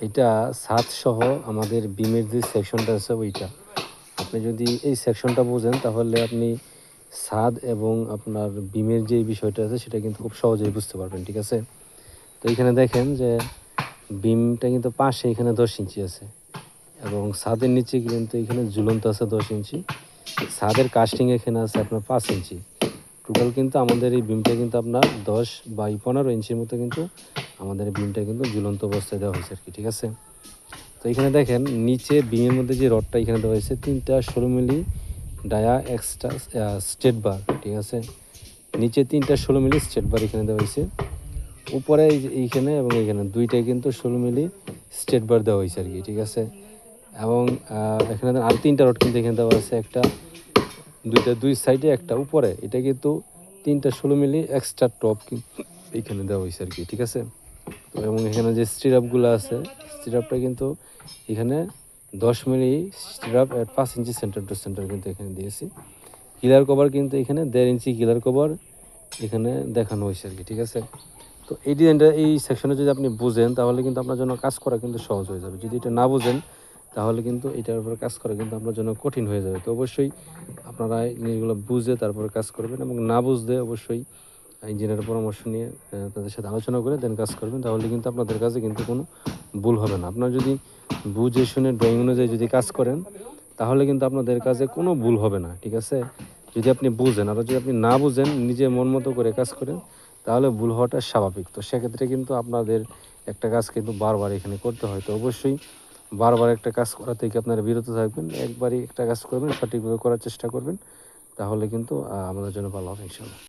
এটা ছাদ সহ আমাদের বিমের যে সেকশনটা আছে ওইটা। আপনি যদি এই সেকশনটা বোঝেন তাহলে আপনি ছাদ এবং আপনার বিমের যে বিষয়টা আছে সেটা কিন্তু খুব সহজেই বুঝতে পারবেন, ঠিক আছে? তো এখানে দেখেন যে বিমটা কিন্তু পাশে এখানে 10 ইঞ্চি আছে এবং ছাদের নিচে কিন্তু এখানে ঝুলন্ত আছে 10 ইঞ্চি, ছাদের কাস্টিং এখানে আছে আপনার 5 ইঞ্চি। টোটাল কিন্তু আমাদের এই বিমটা কিন্তু আপনার 10 বাই 15 ইঞ্চির মতো কিন্তু আমাদের এই বিমটা কিন্তু ঝুলন্ত অবস্থায় দেওয়া হয়েছে আর কি, ঠিক আছে? তো এখানে দেখেন নিচে বিমের মধ্যে যে রডটা এখানে দেওয়া হয়েছে 3টা 16 মিলি ডায়া এক্সট্রা স্ট্রেট বার, ঠিক আছে? নিচে 3টা 16 মিলি স্ট্রেট বার এখানে দেওয়া হয়েছে। উপরে এইখানে এবং এইখানে দুইটাই কিন্তু 16 মিলি স্ট্রেট বার দেওয়া হয়েছে আর কি, ঠিক আছে? এবং এখানে আর 3টা রড কিন্তু এখানে দেওয়া আছে, একটা দুই সাইডে একটা উপরে, এটা কিন্তু 3টা 16 মিলি এক্সট্রা টপ এইখানে দেওয়া হয়েছে আর কি, ঠিক আছে? তো এবং এখানে যে স্টিরাপগুলো আছে স্টিরাপটা কিন্তু এখানে 10 মিলি স্টিরাপ 5 ইঞ্চি সেন্টার টু সেন্টার কিন্তু এখানে দিয়েছি। কিলার কভার কিন্তু এখানে 1.5 ইঞ্চি কিলার কভার এখানে দেখানো হয়েছে আর কি, ঠিক আছে? তো এই ডিজাইনটা এই সেকশনে যদি আপনি বুঝেন তাহলে কিন্তু আপনার জন্য কাজ করা কিন্তু সহজ হয়ে যাবে। যদি এটা না বুঝেন তাহলে কিন্তু এটার উপরে কাজ করা কিন্তু আপনার জন্য কঠিন হয়ে যাবে। তো অবশ্যই আপনারা জিনিসগুলো বুঝে তারপরে কাজ করবেন এবং না বুঝলে অবশ্যই ইঞ্জিনিয়ারের পরামর্শ নিয়ে তাদের সাথে আলোচনা করে দেন কাজ করবেন, তাহলে কিন্তু আপনাদের কাছে কিন্তু কোনো ভুল হবে না। আপনারা যদি বুঝে শুনে ড্রয়িং অনুযায়ী যদি কাজ করেন তাহলে কিন্তু আপনাদের কাছে কোনো ভুল হবে না, ঠিক আছে? যদি আপনি বুঝেন, আর যদি আপনি না বুঝেন নিজে মন মতো করে কাজ করেন তাহলে ভুল হওয়াটা স্বাভাবিক। তো সেক্ষেত্রে কিন্তু আপনাদের একটা কাজ কিন্তু বারবার এখানে করতে হয়। তো অবশ্যই বারবার একটা কাজ করা থেকে আপনারা বিরত থাকবেন, একবারই একটা কাজ করবেন, সঠিকভাবে করার চেষ্টা করবেন, তাহলে কিন্তু আমাদের জন্য ভালো হবে ইনশাআল্লাহ।